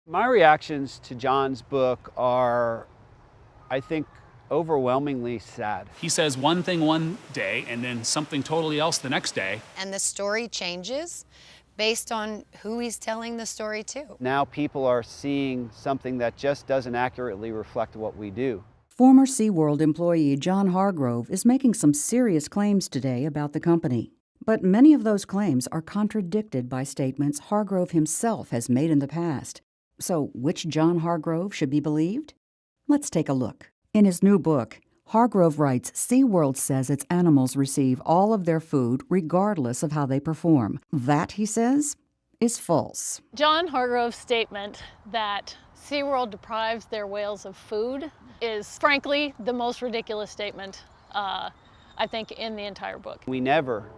My reactions to John's book are, I think, overwhelmingly sad. He says one thing one day and then something totally else the next day. And the story changes based on who he's telling the story to. Now people are seeing something that just doesn't accurately reflect what we do. Former SeaWorld employee John Hargrove is making some serious claims today about the company. But many of those claims are contradicted by statements Hargrove himself has made in the past. So which John Hargrove should be believed? Let's take a look. In his new book, Hargrove writes SeaWorld says its animals receive all of their food regardless of how they perform. That, he says, is false. John Hargrove's statement that SeaWorld deprives their whales of food is frankly the most ridiculous statement, I think, in the entire book. We never,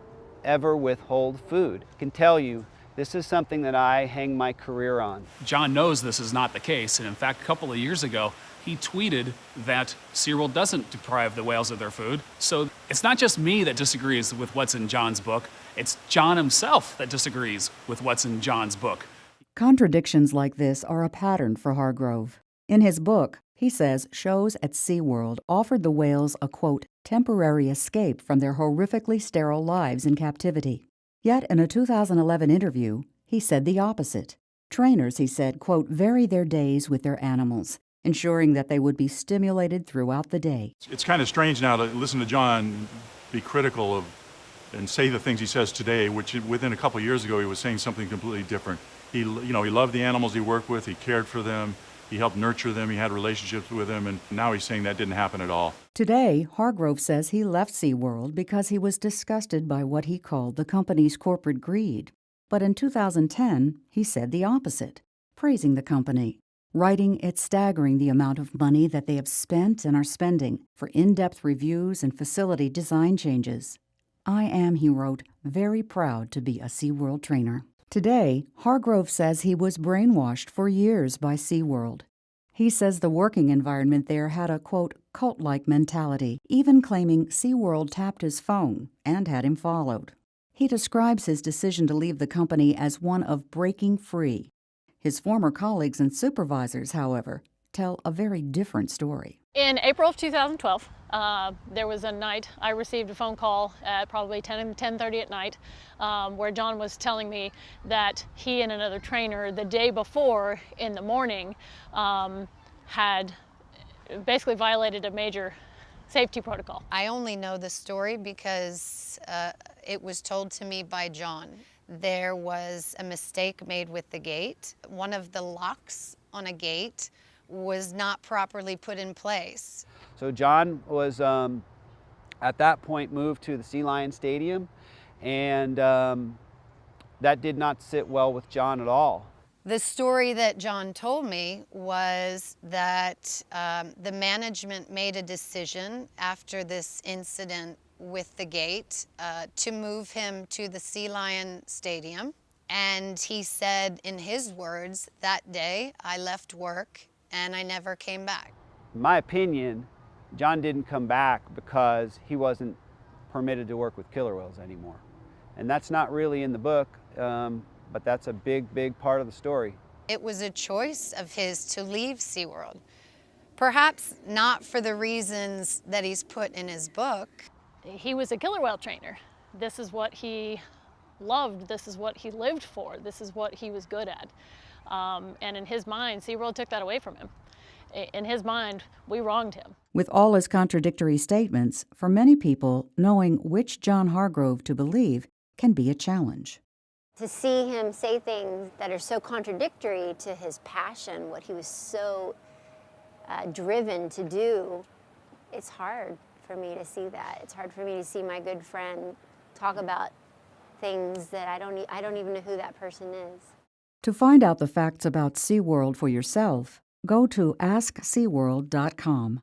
ever withhold food. I can tell you, this is something that I hang my career on. John knows this is not the case, and in fact, a couple of years ago, he tweeted that SeaWorld doesn't deprive the whales of their food. So it's not just me that disagrees with what's in John's book, it's John himself that disagrees with what's in John's book. Contradictions like this are a pattern for Hargrove. In his book, he says shows at SeaWorld offered the whales a, quote, temporary escape from their horrifically sterile lives in captivity. Yet in a 2011 interview, he said the opposite. Trainers, he said, quote, vary their days with their animals, ensuring that they would be stimulated throughout the day. It's kind of strange now to listen to John be critical of and say the things he says today, which within a couple of years ago he was saying something completely different. He loved the animals he worked with, he cared for them, he helped nurture them, he had relationships with them, and now he's saying that didn't happen at all. Today, Hargrove says he left SeaWorld because he was disgusted by what he called the company's corporate greed. But in 2010, he said the opposite, praising the company, writing it's staggering the amount of money that they have spent and are spending for in-depth reviews and facility design changes. I am, he wrote, very proud to be a SeaWorld trainer. Today, Hargrove says he was brainwashed for years by SeaWorld. He says the working environment there had a, quote, cult-like mentality, even claiming SeaWorld tapped his phone and had him followed. He describes his decision to leave the company as one of breaking free. His former colleagues and supervisors, however, tell a very different story. In April of 2012, there was a night I received a phone call at probably 10:30 at night where John was telling me that he and another trainer the day before in the morning had basically violated a major safety protocol. I only know the story because it was told to me by John. There was a mistake made with the gate. One of the locks on a gate was not properly put in place. So John was, at that point, moved to the Sea Lion Stadium, and that did not sit well with John at all. The story that John told me was that the management made a decision after this incident with the gate to move him to the Sea Lion Stadium. And he said, in his words, that day I left work and I never came back. In my opinion, John didn't come back because he wasn't permitted to work with killer whales anymore. And that's not really in the book, but that's a big, big part of the story. It was a choice of his to leave SeaWorld. Perhaps not for the reasons that he's put in his book. He was a killer whale trainer. This is what he loved. This is what he lived for. This is what he was good at. And in his mind, SeaWorld took that away from him. In his mind, we wronged him. With all his contradictory statements, for many people, knowing which John Hargrove to believe can be a challenge. To see him say things that are so contradictory to his passion, what he was so driven to do, it's hard for me to see that. It's hard for me to see my good friend talk about things that I don't even know who that person is. To find out the facts about SeaWorld for yourself, go to AskSeaWorld.com.